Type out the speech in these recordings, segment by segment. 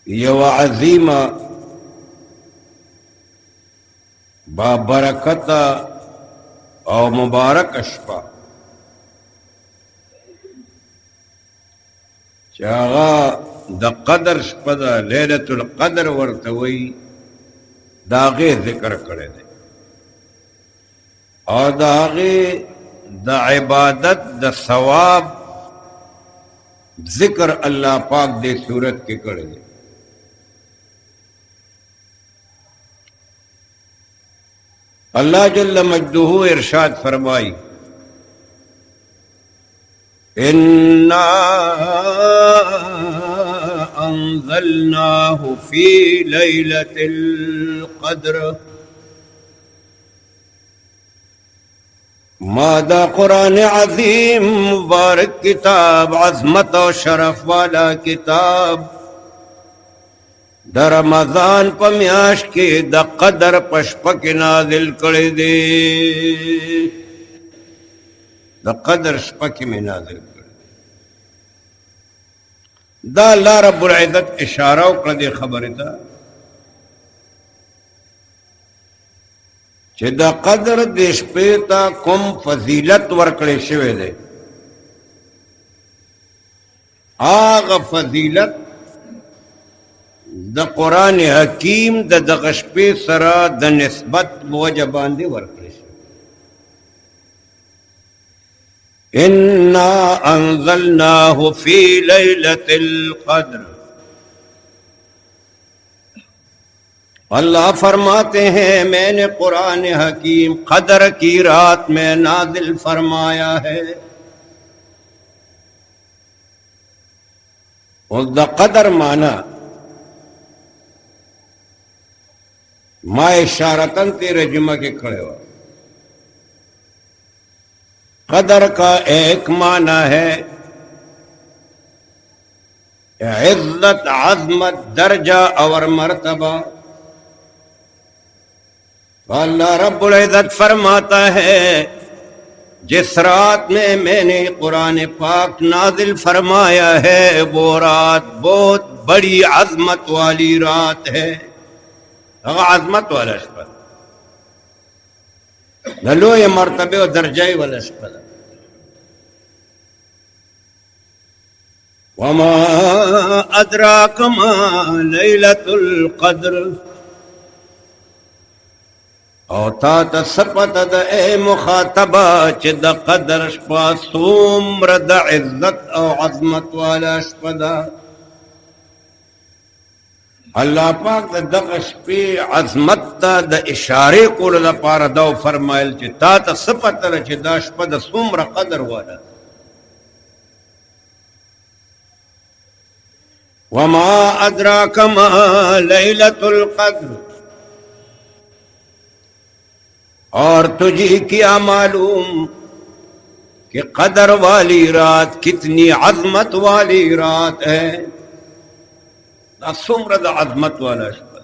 You عظیمه با برکت او مبارک شپه چې هغه د قدر شپه ده، لیلة القدر ورته وایي، د هغې ذکر کړی دی او د هغې د عبادت د ثواب ذکر الله پاک دې صورت کې کړی دی. اللہ جل مجدہ ارشاد فرمائی انا انزلناه فی لیلۃ القدر. مادا قرآن عظیم مبارک کتاب، عظمت و شرف والا کتاب، د رمضان په میاشت کې د قدر په شپه کې نازل کړی دی. د قدر شپه کې مې نازل کړی. دا الله رب العزت اشاره وکړه دې خبرې ته چې د قدر د شپې ته کوم فضیلت ورکړی شوی دی، هغه فضیلت د قرآن حکیم د دغه شپې سره د نسبت بوجه باندې ورکړی شي. انا انزلناه فی لیلۃ القدر. اللہ فرماتے ہیں میں نے قرآن حکیم قدر کی رات میں نازل فرمایا ہے. اور د قدر معنی ما اشارتن تیرے جمعہ کے کھڑے ہوا. قدر کا ایک معنی ہے عزت، عظمت، درجہ اور مرتبہ. اللہ رب العزت فرماتا ہے جس رات میں نے قرآن پاک نازل فرمایا ہے وہ رات بہت بڑی عظمت والی رات ہے. عظمت والا شپه د لوی مرتبه او درجه والا شپه ده. وما ادراک ما لیلۃ القدر. او تا ته سپته د اے مخاطبه چې د قدر شپه څومره د عزت او عظمت والا شپه ده. اللہ پاک دغه شپې عظمت ته د اشارې کولو لپاره دا فرمایل چې تا ته څه پته ده چې دا شپه د څومره قدر والا. وما ادراک ما لیلۃ القدر. اور تجھے کیا معلوم کہ قدر والی رات کتنی عظمت والی رات ہے. دا څومره د عظمت والا شپه.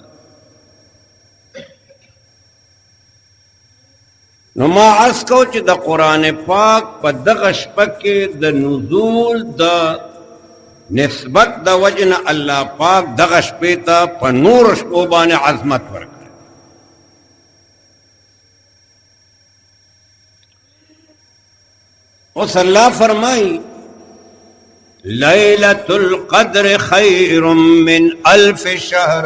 نو ما عرض کو چې د قرآن پاک په دغه شپه کې د نزول د نسبت د وجنه الله پاک دغه شپې ته په نور شپو باندې عظمت ورکړي. اوس الله فرمایي لیلۃ القدر خیر من الف شہر.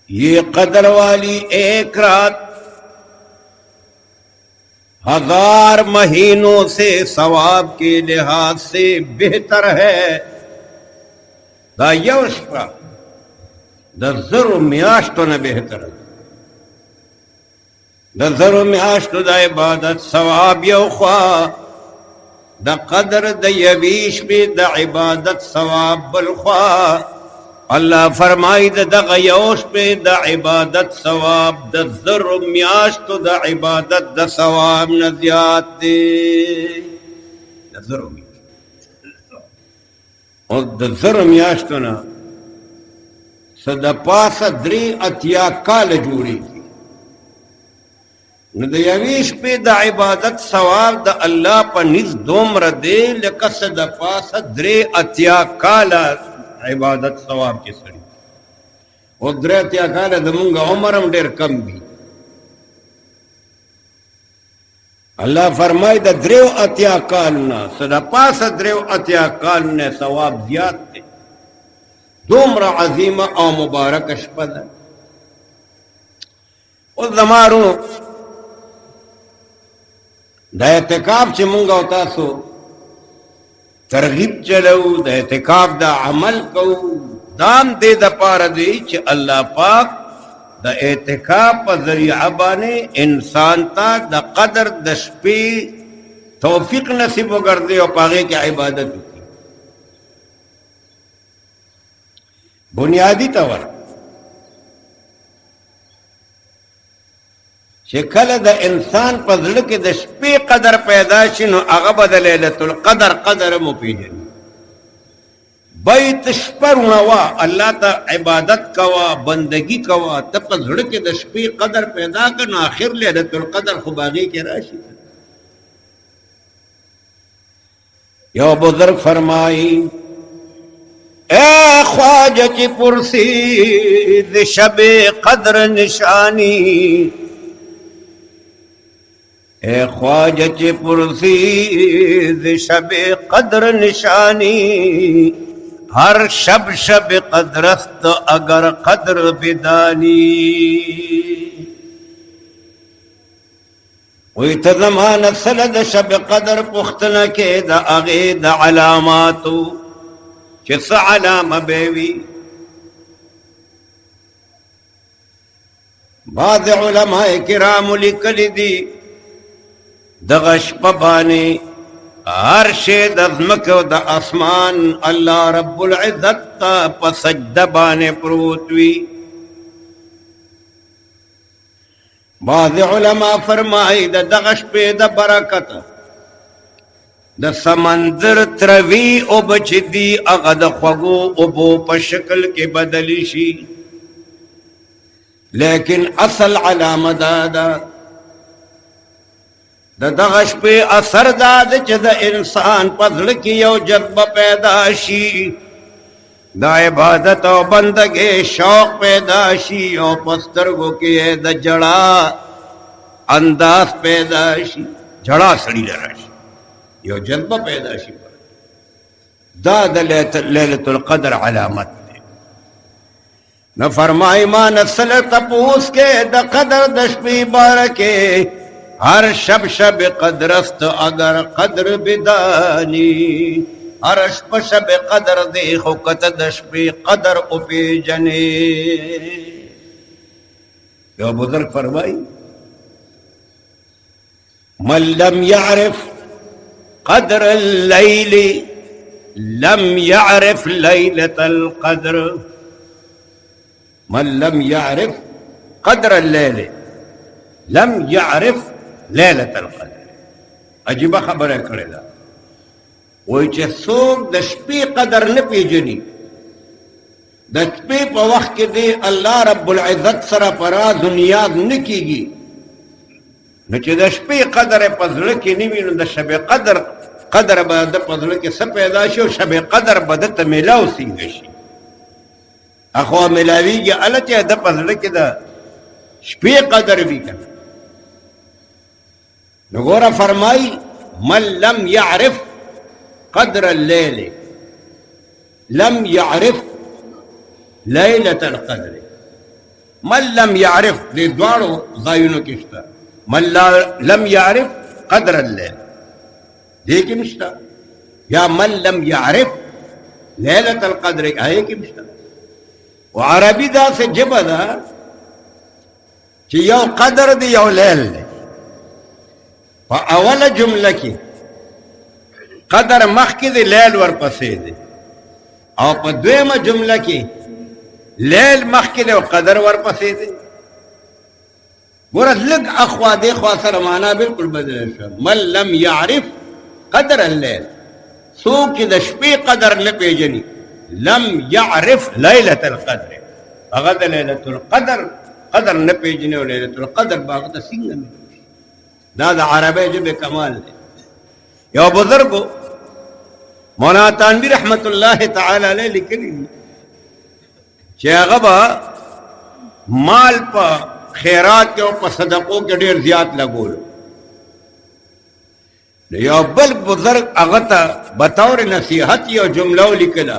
یہ قدر والی ایک رات 1000 مہینوں سے ثواب کے لحاظ سے بہتر ہے. دا یو شپه د زرو میاشتو نه بهتر ده. د زرو میاشتو د عبادت ثواب یو خوا، د قدر د یویش بی د عبادت ثواب بلخوا. اللہ فرمائی دغه یوش بی د عبادت ثواب د زرو میاشتو د عبادت د ثواب نه زیات دی. د زرو میاشتو او د زرو میاشتو نه څه د پاسه 3 اتیا کاله جوړیږي. نو د یوې شپې د عبادت ثواب د الله په نزد دومره دی لکه څه د پاسه 3 کاله عبادت ثواب چې سړي او 3 کاله زمونږ عمر هم ډېر کم وي الله فرمای د 3 کالونه څه د پاسه 3 کالونه ثواب زیات دی دومره عظیمه او مبارکه شپه ده اوس زمارو د اعتکاف چې مونږ او تاسو ترغیب چلو د اعتکاف د عمل کو دام دې د پاره دی چې الله پاک د اعتکاف په ذریعہ باندې انسان ته د قدر د شپې توفیق نصیب وګرځي او پاغه کې عبادت وکړي بنیادی طور چې کله د انسان په زړه کې د شپې قدر پیدا شي نو هغه به د لیلة القدر قدر مو پیژني بیت شپرونه وا الله ته عبادت کوا بندگی کوا ته په زړه کې د شپې قدر پیدا کړه نو آخر لیلة القدر خو باغی کې راشي یو بزرگ فرمائی اے خواجہ چی پرسی د شب قدر نشانی اے خواجہ چی پرسی د شب قدر نشانی ہر شب شب قدرست اگر قدر بدانی وی تزمان سلد شب قدر پختنا کے دا اغی دا علاماتو چس علامہ بیوی بعض علماء کرام لکل دی دغش پبانی ہر شے دزمک و دا اسمان اللہ رب العزت تا پسجد بانے پروتوی بعض علماء فرمائی دا دغش پہ دا برکت دا سمندر تروی او بچ دی اغد خوگو ابو پا شکل کے بدلی شی لیکن اصل علامہ دادا دا دغش پہ اثر داد چھ دا انسان پزڑ کی یو جذبہ پیدا شی دا عبادت و بندگی شوق پیدا شی او پسترگو کی دا جڑا انداز پیدا شی جڑا سڑی لراشی یو جذبہ پیدا شی دا دا لیلۃ القدر علامت دے نہ فرمائی ما نسل تپوس کے دا قدر دشپی بارکے ہر شب شب قدرست اگر قدر بدانی ہر شب قدر دیکھو کت دشپی قدر اپی جنے یو بزرگ فرمائی من لم يعرف قدر الليل لم يعرف ليلة القدر من لم يعرف قدر الليل لم يعرف ليلة القدر عجیب خبر کرے دا وی چه سوک د شپې قدر نه پیژني د شپې په وخت کې دی الله رب العزت سره پراز و نیاز نه کیږي نو چې د شپې قدر په زړه کې نه وي نو د شب قدر به د په زړه کې څه پیدا شي او شب قدر به دته میلاو څنګه شي اخوا میلاویږي هله چې د په زړه کې د شپې قدر وي کنه نو ګوره فرمایي من لم يعرف قدر الليل لم يعرف ليلة القدر من لم يعرف دې دواړو ځایونو کې شته من لم يعرف قدر الليل دې کې نشته یا من لم يعرف ليلة القدر هغې کې نشته وعربي داسې ژبه ده چې یو قدر دی یو لیل دی په اوله جمله کې قدر مخکې دی لیل ورپسې دی او په دویمه جمله کې لیل مخکې دی او قدر ورپسې دی ګوره لږ اخوا دې خوا سره معنا بالکل بدله شوه من لم يعرف قدر الليل څوک چې د شپې قدر نه پیژني لم يعرف ليلة القدر هغه د لیلة القدر قدر نه پیژني او لیلة القدر به هغه ته څنګه ملي دا د عربی ژبې کمال دی. یو بزرګو مولانا تانوی رحمت الله تعالی علیه لیکلي دي چې هغه به مال په خیرات کې او په صدقو کې ډېر زیات لګول. یو بل بزرگ هغه ته بطور نصیحت یو جمله ولیکله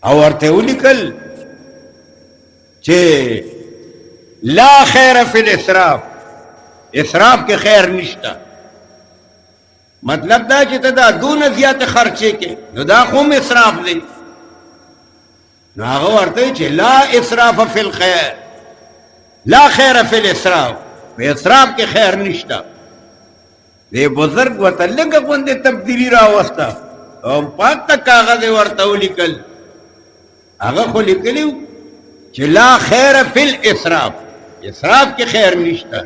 او ورته ولیکل چې لا خیر فی الاسراف، اسراف کې خیر نشته. مطلب دا چې ته دا دونه زیات خرچې کې نو دا خو اسراف دی. نو هغه ورته چې لا اسراف فی الخیر، لا خیر فی الاسراف، په اسراف کې خیر نشته. دی بزرگ ورته لږه غوندې تبدیلي راوسته او پاک ته کاغذ ورته ولیکل. هغه خو لیکلي چې لا خیر فی الاسراف، اسراف کې خیر نشته.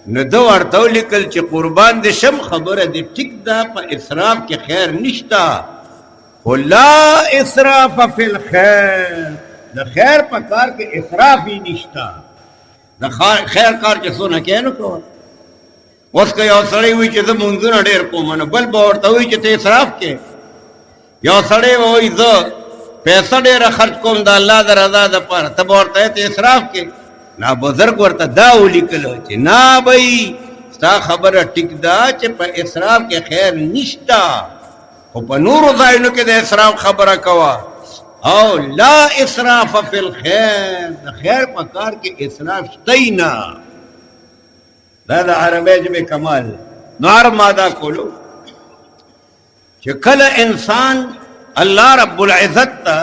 نو ده ورته ولیکل چې قربان دې شم خبره دې ټیک ده، په اسراف کې خیر نشته، خو لا اسراف فی الخیر، د خیر په کار کې اسراف یې نشته. د خیر کار چې څونه کې نو کوه. اوس که یو سړی وایي چې زه مونځونه ډېر کوم نو بل به ورته وایي چې ته اسراف کې. یو سړی به وایي زه پیسه ډېره خرچ کوم د الله د رضا دپاره، ته به ورته ته اسراف کې. نا بزرګ ورته دا ولیکلو چې نه بھئی ستا خبره ټیک ده چې په اسراف کې خیر نشته، خو په نورو ځایونو کې د اسراف خبره کوه. او لا اسراف فی الخیر، د خیر په کار کې اسراف شته نه. دا د عربی ژبې کمال. نو عرب ما دا کولو چې کله انسان الله رب العزت ته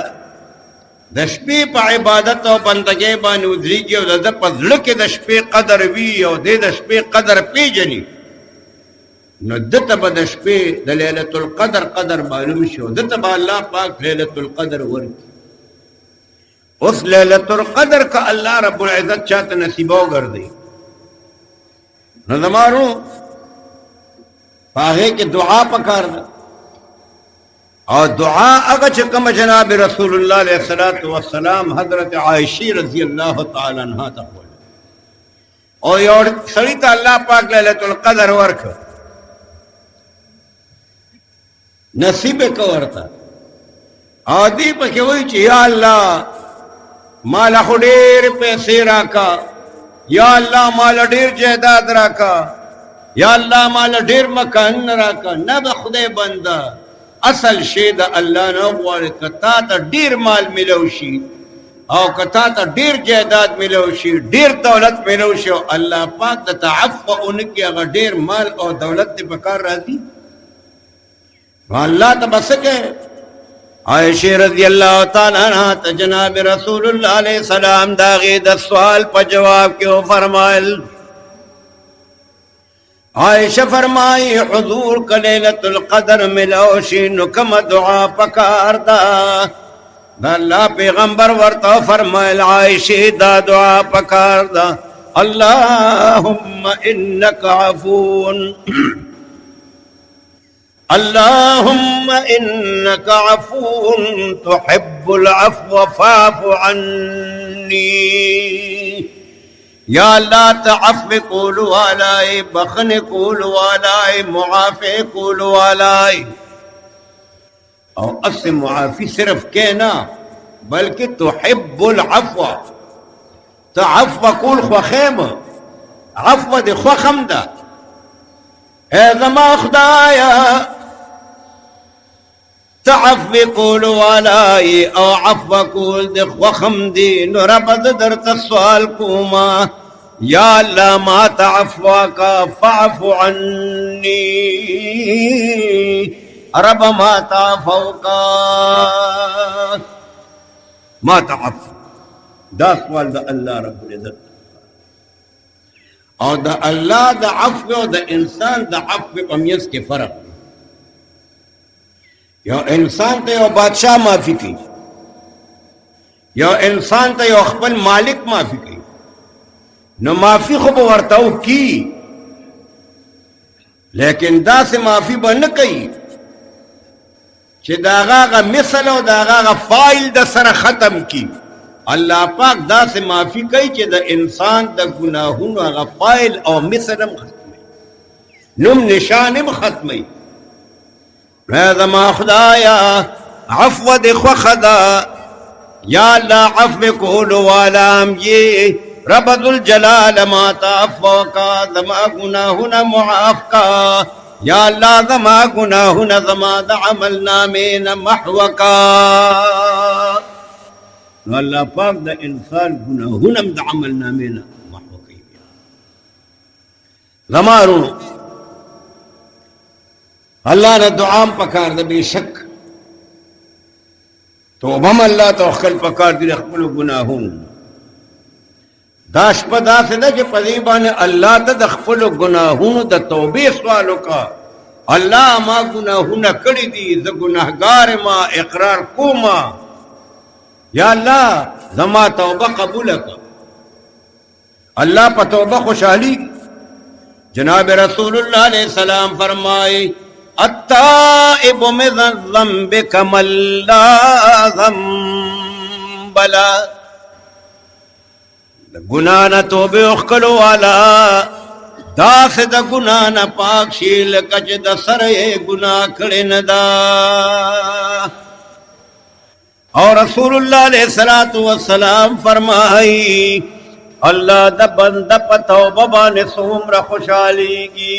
د شپې په عبادت او بندګۍ باندې ودرېږي او د ده په زړه کې د شپې قدر وي او دی د شپې قدر پیژني، نو ده ته به د شپې د لیلة القدر قدر معلوم شي او ده ته به الله پاک لیلة القدر ورکړي. اوس لیلة القدر که الله رب العزت چاته نصیبه وګرځوي نو زمارو په هغې کې دعا پکار ده. اور دعا اگر چکم جناب رسول اللہ علیہ السلام حضرت عائشی رضی اللہ تعالی عنہ تا بول اور یور سڑی تا اللہ پاک لیلۃ القدر ورک نصیب کو ورتا آدھی پکې وای چې یا الله مال خو ډېر پیسې راکا، یا الله مال ډېر جائیداد راکا، یا الله مال ډېر مکان راکا. نه به خدای بنده اصل شی د الله نه غواړي که تا ته ډېر مال ملو شي او که تا ته ډېر جایداد ملو شي، ډېر دولت ملو شي او الله پاک د تعفو اونکي هغه ډېر مال او دولت دې په کار راځي نو الله ته به څه کوي. عائشہ رضی اللہ تعالیٰ عنہ ته جناب رسول اللہ علیہ السلام دا غي د سوال په جواب کې فرمایل. عائشہ فرمائی حضور کا لیلۃ القدر ملوشی نو کم دعا پکار دا اللہ پیغمبر ورطا فرمائل عائشہ دا دعا پکار دا اللہم انکا عفون اللہم انکا عفون تحب العفو فاعف عنی. یا اللہ تعفو قول والائے، بخن قول والائے، معافی قول والائے. اور اصل معافی صرف کہنا بلکہ تحب العفو، تعفو قول خخیم عفو دی خخم دا. اے زما خدایا تعفو قول والائے او عفو قول دی خخم دی نو رب در تسوال کوما یا اللہ ما تعفو کا فعف عنی، رب ما تعفو کا ما تعفو. دا سوال دا اللہ رب العزت اور دا اللہ دا عفو اور دا انسان دا عفو امیز کے فرق. یو انسان ته یو بادشاہ معافی کوي، یو انسان ته یو خپل مالک معافی کوي، نو معافی خو به ورته وکړي لیکن داسې معافی به نه کوي چې د هغه مثل او د هغه فایل د سره ختم کړي. الله پاک دا سے معافی کوي چې د انسان د ګناهونو هغه فایل او مثل هم ختموي، نوم نشان هم ختموي. زما خدایا عفو د خوښه ده، یا الله عفو کولو والام یې رب ذوالجلال ما ته عفو کا، زما ګناهونه معاف کا یا الله، زما ګناهونه زما د عمل نامې نه محو کا. نو الله پاک د انسان ګناهونه هم د عمل نامې نه محو کوي. زما ورونو الله نه دعا هم پکار ده، بېشک توبه هم الله ته خپل پکار دي د خپلو ګناهونو. دا شپه داسې ده چې په دې باندې الله ته د خپلو ګناهونو د توبې سوال وکړه. الله ما ګناهونه کړي دي، زه ګناهګار ما اقرار کوما، یا الله زما توبه قبول کړه. الله په توبه خوشحالي. جناب رسول الله علیہ السلام فرمائے التائب من الذنب کمن لا ذنب له، گناہ نہ توبه اخکلو والا دا سے دا گناہ نہ پاک شیل کچ دا سرے گناہ کھڑے ندا. اور رسول اللہ علیہ السلام فرمائی اللہ دا بندہ پا توبہ بانے سمر خوشحالی کی.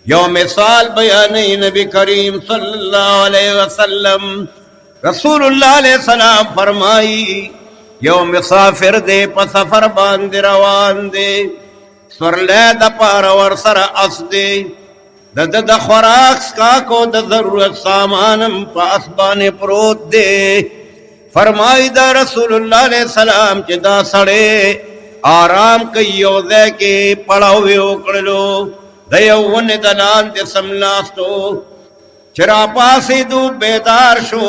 یو مثال بیانی نبی کریم صلی اللہ علیہ وسلم، رسول اللہ علیہ السلام فرمائی یو مسافر دے پا سفر باندے روان دے، سورلے دا پارا ورسر اس دے، دا خوراک سکاکو دا ضرورت سامانم پا اسبانے پروت دے. فرمائی دا رسول اللہ علیہ السلام چی دا سڑے آرام کئیو دے کے پڑاوے اکڑلو، دا یوون دلان دے سملاستو، چرا پاسی دو بیدار شو،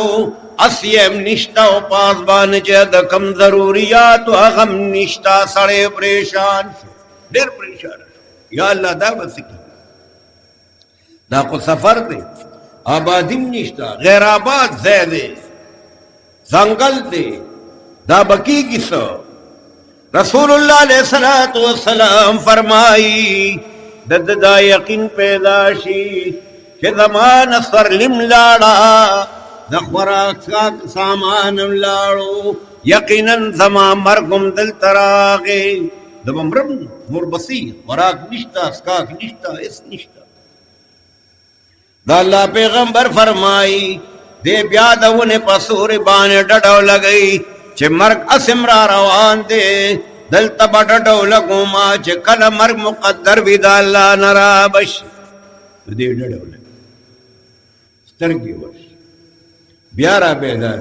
اسیم نشتا و پاسبان چه دا کم ضروریات و اغم نشتا، سڑے پریشان شو، دیر پریشان شو. یا اللہ دا بسکی دا کو سفر دے، آبادیم نشتا، غیر آباد زیدے، زنگل دے، دا بکی کسو. رسول اللہ علیہ السلام فرمائی دا یقین پیداشی کہ زمان سرلم لاڑا دا خوراک سامانم لاڑو، یقیناً زمان مرگم دل تراغے، دا بمرم مربسی خوراک نشتا، سکاک نشتا، اس نشتا. دا اللہ پیغمبر فرمائی دے بیاد اونے پسور بانے ڈڑو لگئی چھ مرگ اسم را روان دے، دل تبا ڈڑو لگو ما چھ کل مرگ مقدر بھی دا اللہ نرابش. دے ڈڑو لگئی سترگی ورش بیارا بیدار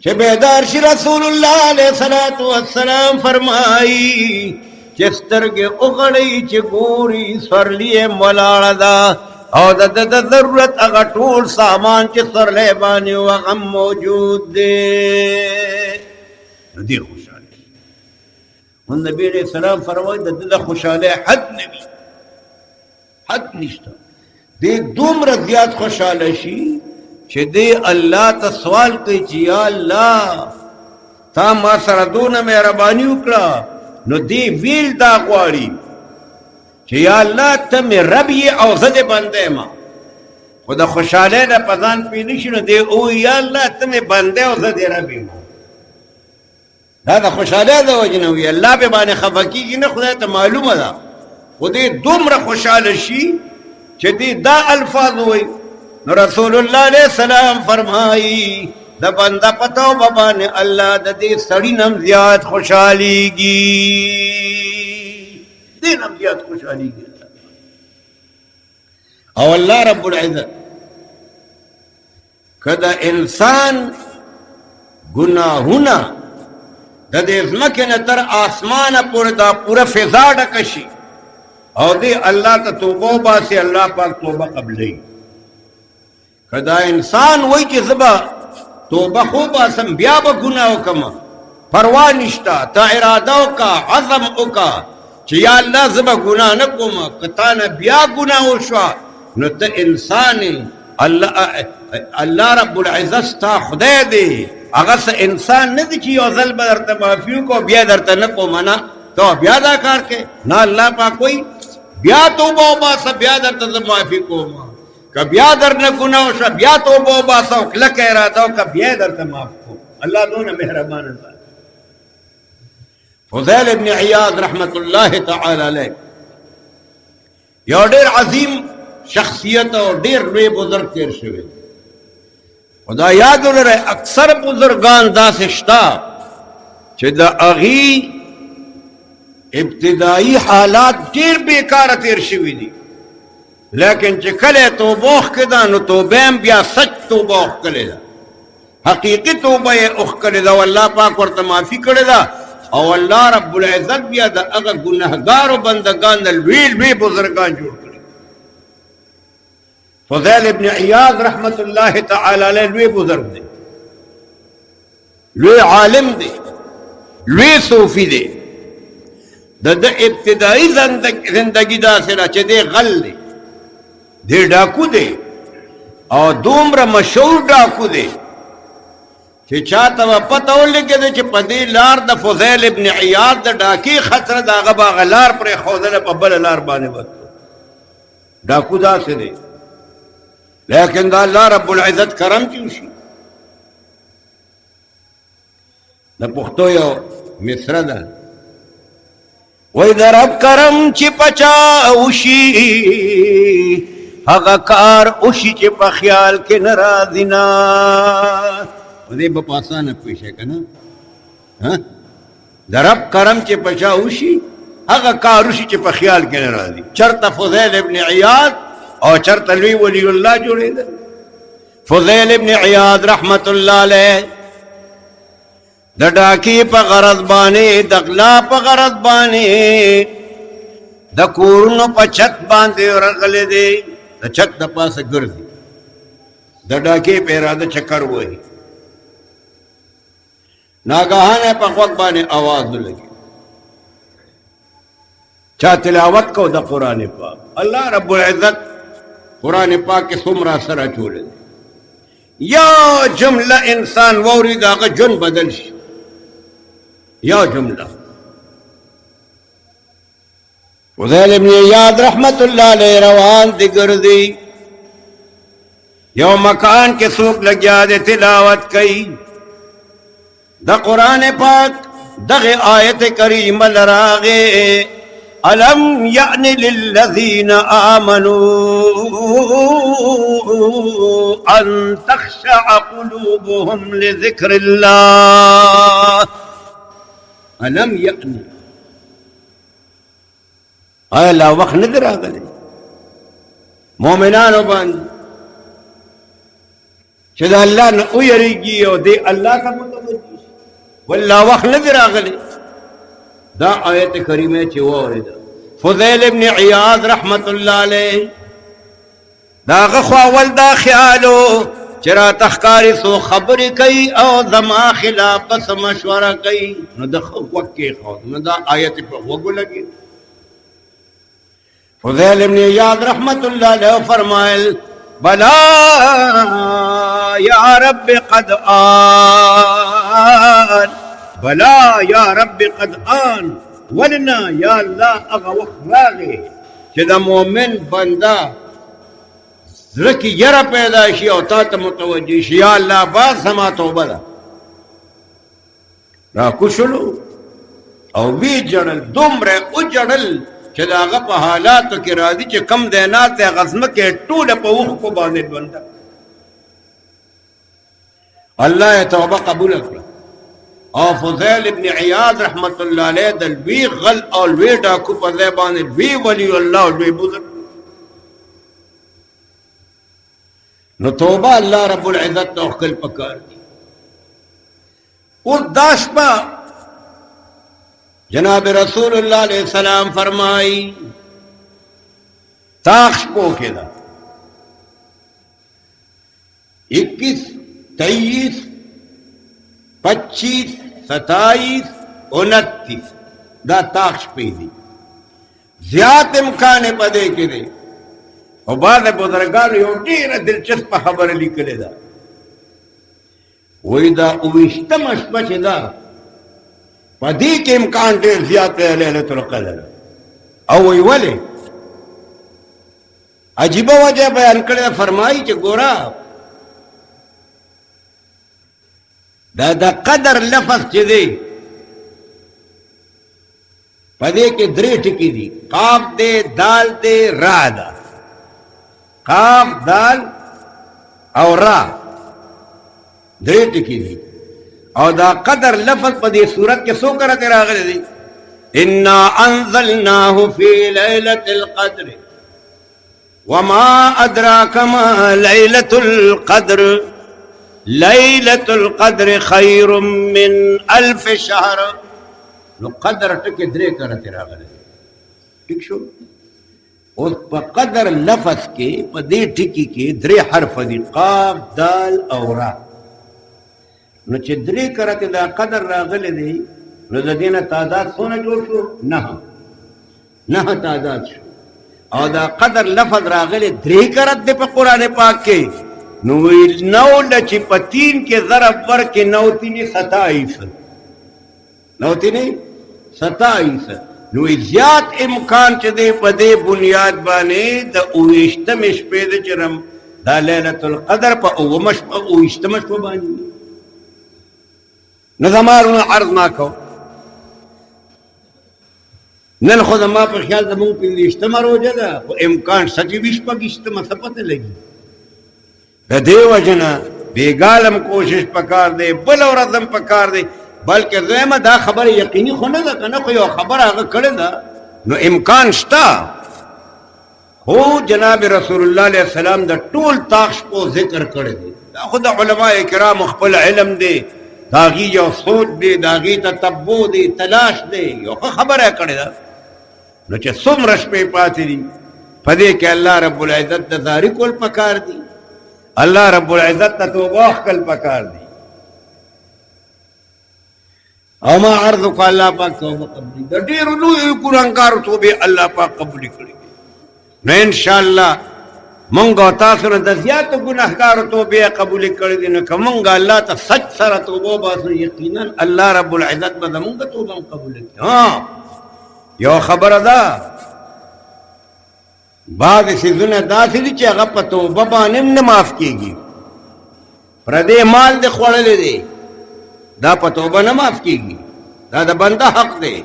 چھ بیدار شی. رسول اللہ علیہ السلام فرمائی چھ سترگی اغڑی چھ گوری سورلیے مولاڑا دا، او دا ضرورت اگا ٹول سامان چھ سر لے بانی وغم موجود دے. دی خوشحالی ان نبی علیہ السلام فرمائی دا خوشحالی حد نبی، حد نشتا. دی دوم رضیات خوشحالی شی چھ دی اللہ تا سوال کئی چی یا اللہ تا ما سردون مہربانی اکڑا، نو دی ویل دا غواری چھ یا اللہ تا میں رب یہ اوزد بندے ما خدا خوشحالے دا پزان پی نشنو دے او یا اللہ تا میں بندے اوزد ربی ما. دا خوشحالے دا وجنوی اللہ پہ بانے خفاکی کی نا خدا تا معلوم دا خودی دوم را خوشحال شی چھ دی دا الفاظ ہوئی. نو رسول اللہ علیہ السلام فرمائی دا بندہ پتاو بابانے اللہ دا دی سڑی نم زیاد خوشحالی گی، دی نم زیاد خوشحالی گی. او اللہ رب العزت کدا انسان گناہونا دا دی ازمکن تر آسمان پور دا پورا فضا ڈکشی او دی اللہ تا توبہ باسی، اللہ پاک توبہ قبلی. کدا انسان وی چی زبا توبہ خوبا سم بیا با گناہو کما پرواہ نشتا، تا ارادو کا عظم اکا چی یا اللہ زبا گناہ نکوما، کتانا بیا گناہو شوا، نو تا انسان اللہ رب العزت تا خدای دے هغه انسان نه دی چې یو ځل به درته معافي وکړو بیا درته نه کومه نه ته بیا دا کار کوې نه الله پاک وایي بیا توبه وباسه بیا درته زه معافي کوم که بیا درنه ګناه وشوه بیا توبه وباسه او کلکه اراده وکړه بیا درته معاف کوم الله دونه مهربانه ذات فضیل ابن عیاض رحمت الله تعالی علیه یو ډېر عظیم شخصیت او ډېر لوی بزرګ تیر شوی خدا یاد ولرئ اکثر بزرګان داسې شته چې د هغې ابتدایي حالات ډېر بیکاره تیر شوي دي لیکن چې کله یې توبه وښکې ده نو توبه هم بیا سچ توبه وښکلې ده حقیقي توبه یې وښکلې ده او الله پاک ورته معافي کړې ده او الله رب العزت بیا د هغه ګنهګارو بندګان نه لوی لوی بزرګان جوړ کړي فضیل ابن عیاض رحمت الله تعالی علیه لوی بزرگ دی لوی عالم دی لوی صوفی دی د ابتدائی زندگی داسې ده چې دی غل دی دی ډاکو دی او دومره مشهور ډاکو دی چې چاته به پته ولګېده چې په دې لار د فضیل ابن عیاض د ډاکې خطره د هغه به هغه لار پرېښودله په بله لار باندې به ډاکو داسې دی لیکن دا اللہ رب العزت کرم کیوں شي د پښتو یو مصره ده وای د رب کرم چې پچا وشي هغه کار وشي چې په خیال کې نه راځي نه دې به په اسانه پوه شئ که نه د رب کرم چې پچا وشي هغه کار وشي چې په خیال کې نه راځي چرته فضیل ابن عیاض او چرته لوی ولی الله جوړېده فضیل ابن عیاض رحمت الله علیه د ډاکې په غرض باندې د غلا په غرض باندې د کورونو په چت باندې ورغلی دی د چت د پاسه ګرځي د ډاکې په اراده چکر وهي ناګهانه په غوږ باندې آواز ولګي چا تلاوت کو د قرآن پاک الله رب العزت قرآن پاک کې څومره سره چولې یا جمله انسان واوري د هغه ژوند بدل شي یا جمله فضیل ابن عیاض رحمت الله علیه روان دی ګرځي یو مکان کې څوک لګیا دی تلاوت کوي د قرآن پاک دغه آیت کریمه لراغه ألم يأن للذين آمنوا أن تخشع قلوبهم لذكر الله ألم يأن آیا لا وقت ندر آگلے مومنانو باندې چې دا الله نه ویریږي او دی الله ته متوجه والله وقت ندر آگلے دا آیت کریمه چې واورېده فضیل ابن عیاض رحمت الله علیه دا غخوا ول دا خیالو چې راته ښکاري څو خبرې کوي او زما خلاف څه مشوره کوي نو د غوږ کېښود نو دا آیت په غوږ ولګېد فضیل ابن عیاض رحمت الله علیه فرمایل بلا یا رب قد آن بلا یا رب قد آن ولنا یا الله هغه وخت راغی چې د مؤمن بنده زړه کې یره پیدا شي او تا ته متوجه شي یا الله باز زما توبه ده راکوشلو او وی جړل دومره وجړل چې د هغه په حالاتو کې راځي چې کم دینات یې هغه ځمکې ټوله په اوښکو باندې ډونډه الله یې توبه قبوله کړه او فضیل ابن عیاض رحمت الله علیه د لوی غل او لوی ډاکو په ځای باندې لوی ولی الله او لوی بزرګ نو توبه الله رب العزت ته وکړل پکار دي اوس دا شپه جناب رسول الله علیه السلام فرمائی تاخ شپو کې ده 21 23 25 27 29 دا تاخ شپې دي زیات امکان پدې کې دي او بعض بزرګانو یو ډېره دلچسپه خبره لیکلې ده وی دا اویشتم شپه چې ده په دې کې امکان ډېر زیات دی لیلة القدر. او وی ولې عجیبه وجه بیان کړې ده. فرمایي چې ګوره دا د قدر لفظ چې دی په دې کې درې ټکي دي. قاف دی، دال دی، را ده. قاف، دال او را درې ټکي دي. او دا قدر لفظ په دې صورت کې څو کرته راغلی دی؟ انا انزلناه فی لیلة القدر وما ادراک ما لیلة القدر لیلة القدر خیر من 1000 شهر. نو قدر ټکي درې کرته راغلی دی. ٹھیک شو؟ اوس په قدر لفظ کې په دې ټکي کې درې حرف دي، قاف، دال او را. نو چې درې کرته دا قدر راغلی دی نو د دې نه تعداد څونه جوړ شو؟ 9 تعداد شو. او دا قدر لفظ راغلی درې کرته دی په قرآن پاک کې. نو وی 9 چې په 3 کې ضرب ورکې 9 3 27 9 3 27. نو زیات امکان چې دی په دې بنیاد باندې د 29 شپې د چرم دا لیلة القدر په 29 شپه باندې. نو زمارونه عرض ما کو نن خو زما په خیال زمونږ 15 روزه ده خو امکان 27 شپږ څه پته لګي. د دې وجه نه بېګالم کوشش پکار دی، بل ورځ هم پکار دی. بلکې دویمه دا خبره یقیني خو نه ده که نه خو یو خبره هغه کړې ده نو امکان شته. خو جناب رسول الله علیه السلام د ټول طاق شپو ذکر کړی دی. دا خو د علماء کرام خپل علم دی، د هغې یو سوچ دی، د هغې تتبع دی، تلاش دی، یو ښه خبره کړې ده. نو چې څومره شپې پاتې دي په دې کې الله رب العزت د زاري کول پکار دي، الله رب العزت ته توبه اخکل پکار دي. او ما عرض کو الله پاک توبه قبول د ډیرو لوی ګناهګارو توبه الله پاک قبول کړي. نو ان شاء الله مونږ تاسو نه د زیات ګناهګارو توبه قبول کړي دي. نو کومه الله ته سچ سره توبه باسو یقینا الله رب العزت به مونږ توبه قبول کړي. ها یو خبره ده بعض سيزونه داسې دي چې هغه په توبه باندې نه معاف کیږي. پردې مال دې خوړلې دی دا په توبه نه معاف کیږي. دا د بنده حق دی،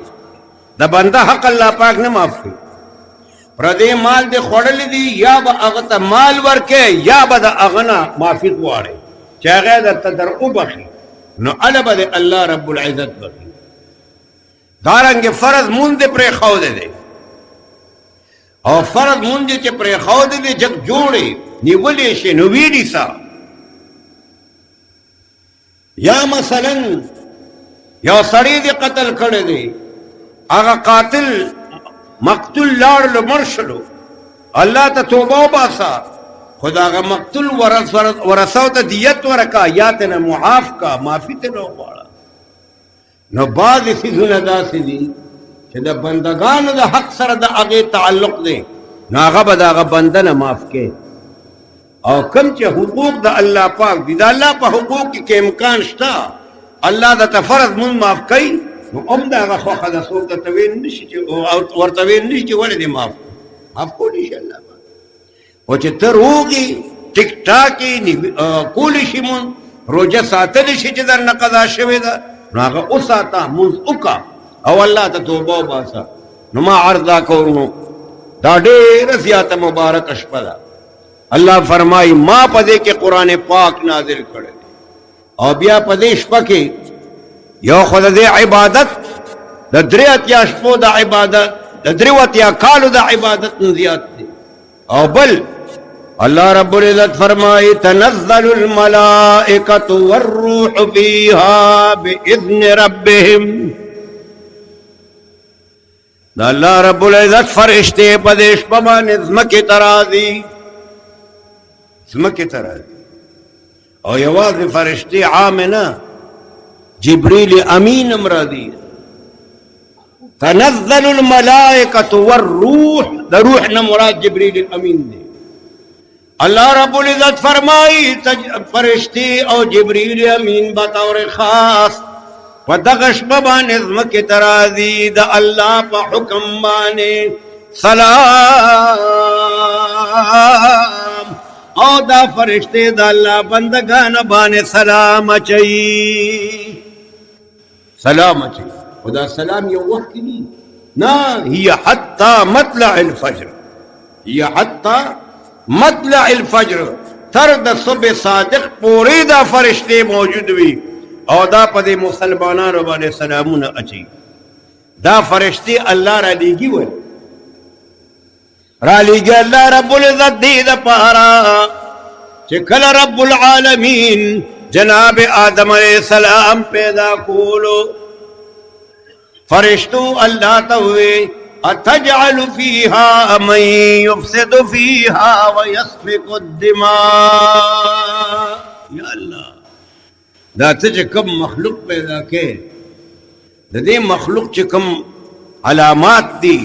د بنده حق الله پاک نه معاف کوي. پردې مال دې خوړلې دي یا به هغه ته مال ورکې یا به د هغه نه معافي غواړې چې هغه درته در وبخي نو هله به الله رب العزت بخي. دارنګې فرض مونږ دې پرېښودی دی او فرض مونږ چې پرېښودی دی جګ جوړې نیولې شي نو ویې نیسه. یا مثلا یو سړی دې قتل کړی دی، هغه قاتل مقتول لاړلو مړ شلو، الله ته توبه وباسه خو د هغه مقتول ورثو ته دیت ورکا یا ترې معاف کا، معافي ترې وغواړه. نو بعضې څیزونه داسې دي چې د بندګانو د حق سره د هغې تعلق دی نو هغه به د هغه بنده نه معاف کوي. او کم چې حقوق د الله پاک دي د الله په حقوق کې امکان شته الله درته فرض مونږ معاف کوي نو هم د هغه خوښه ده. څوک درته ویل نه شي چې ورته ویل نه شي چې ولې دې معاف کولی شي الله پاک. او چې ته روغ یې ټیک ټاک یې کولی شي مونږ روژه ساتلی شي چې درنه قضا شوې ده نو هغه وساته مونځ وکړه او الله ته توبه وباسه. نو ما عرض دا کوو دا ډېره زیاته مبارکه شپه ده. الله فرمایي ما په دې کې قرآن پاک نازل کړی او بیا په دې شپه کې یو خو د دې عبادت د 83 شپو د عبادت د 83 کالو د عبادت نه زیات دی. او بل الله رب العزت فرمایي تنزل الملائکة والروح فيها بإذن ربهم. دا الله رب العزت فرشتے په دې شپه باندې ځمکې ته راځي، ځمکې ته راځي. او یوازې فرشتې عام نه، جبریل امین هم راځي. تنزل الملائکة والروح، د روح نه مراد جبریل امین دی. اللہ رب العزت فرمائی فرشتی او جبریل امین بطور خاص ودغش ببان ازمک ترازی دا اللہ پا حکم بانے سلام او دا فرشتے دا اللہ بندگان بانے سلام اچئی سلام اچئی خدا سلام یہ وقت نہیں نا ہی حتی مطلع الفجر ہی حتی مطلع الفجر تر دا صبح صادق پوری دا فرشتے موجود ہوئی او دا پا دے مسلمانان بانے سلامون اچئی دا فرشتے اللہ را لیگی ہوئے را لیگی اللہ رب العزت دید پارا چکل رب العالمین جناب آدم علیہ السلام پیدا کولو فرشتو اللہ توے اتجعل فیہا من یفسد فیہا ویسفک الدماء یا اللہ دا تجھ کم مخلوق پیدا کے دا دے مخلوق چھ کم علامات دی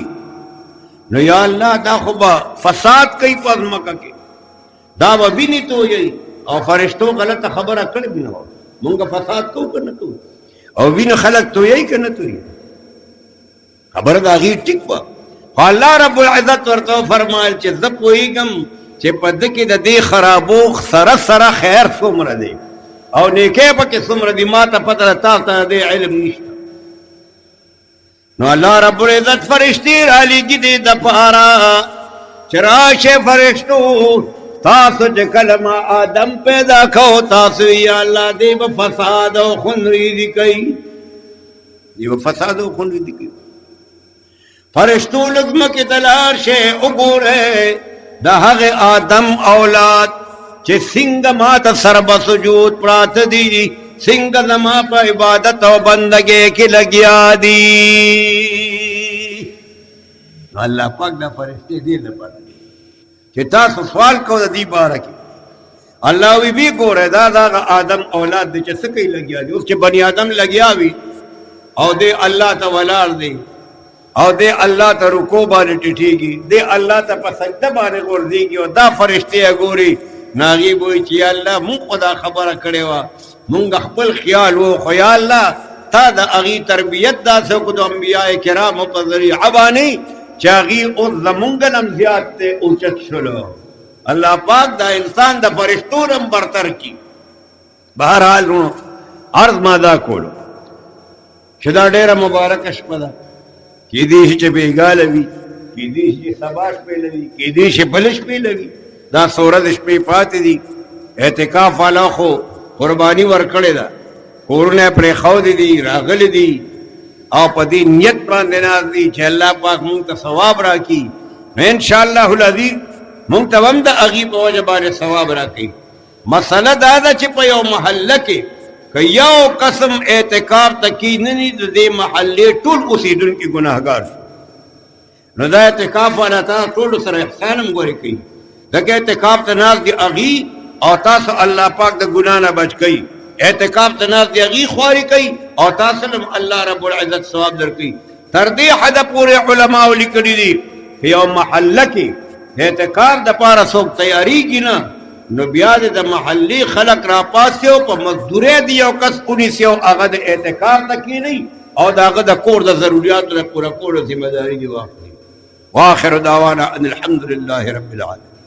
نو یا اللہ دا خوبا فساد کئی پازمکا کے دا با بھی نہیں تو یہی اور فرشتوں غلط خبرہ کر بھی نہ ہو منگا فساد کو کرنا تو اور بھی نہ خلق تو یہی کرنا تو یہی خبر دا غیر ٹک با اللہ رب العزت ورطو فرمائل چھ زب وہی گم چھ پدکی دا دی خرابوخ سر سر خیر سمر دے اور نیکے پا کے سمر دی ماتا پتر تاتا دے علم نشتا نو اللہ رب العزت فرشتی رالی کی دے دپارا چراش فرشتو تاسو چھ کلمہ آدم پیدا کھو تاسو یا اللہ دے با فساد و خنری دی کئی دے با فساد و خنری دی کئی فرشتو لزم کی دلار شے اگورے دا حق آدم اولاد چھ سنگ مات سرب سجود پرات دی سنگ زما پا عبادت و بندگے کی لگیا دی اللہ پاک دا فرشتے دی دبا کہ تاسو سوال کو دا دی بارا کی اللہ وی بھی کو رہے دا آدم اولاد دے چھ سکی لگیا دی اس چھ بنی آدم لگیا بھی او دے اللہ تا ولار دی او دے اللہ تا رکو بانے ٹٹھی گی دے اللہ تا پسجدہ بانے غور دی گی اور دا فرشتے اگوری ناغیب ہوئی چی اللہ من خدا خبر کرے وا منگ خپل خیال و خویا اللہ تا دا اغی تربیت دا سکدو انبیاء کرام و قذری عبانی چاگی او زمونگنم زیاد تے اوچت شلو اللہ پاک دا انسان دا فرشتورم برتر کی بہرحال رونو عرض مادا کولو شدا ڈیرہ مبارک اشپدا کی دیش چھ بیگالوی کی دیش چھ سباش پہ لوی کی دیش بلش پہ لوی دا سوردش پہ پاتی دی اعتقاف والا خو قربانی ورکڑے دا کورنے پر خود دی راغل دی او پا دی نیت پراندے ناز دی چھے اللہ پاک مونگتا ثواب را کی انشاءاللہ العزیز مونگتا ومدہ اغیب وجبان ثواب را کی مسئلہ دادا چھے پا یو محلہ کے کہ یو قسم اعتقاف تکی ننی دے محلے طول اسی دن کی گناہگار شو نو دا اعتقاف والا تا طول سر احسانم گوری کی دکہ اعتقاف تناز دی اغی اور تاسو اللہ پاک دا گناہ نہ بچ گئی اعتقاف تناز دی اغی خواری کئی اور تاسلم اللہ رب العزت ثواب در کئی تردی حد پورے علماء لکڑی دی کہ یو محلہ کی اعتقاف دا پارا سوک تیاری کی نا نو بیاد دا محلی خلق را پاسیو پا مزدورے دیو کس کنی سیو اغد اعتقاف تکی نہیں اور دا اغد کور دا ضروریات دا پورا کور ذمہ داری دی واقعی واخر دعوانا ان الحمدللہ رب العالمين.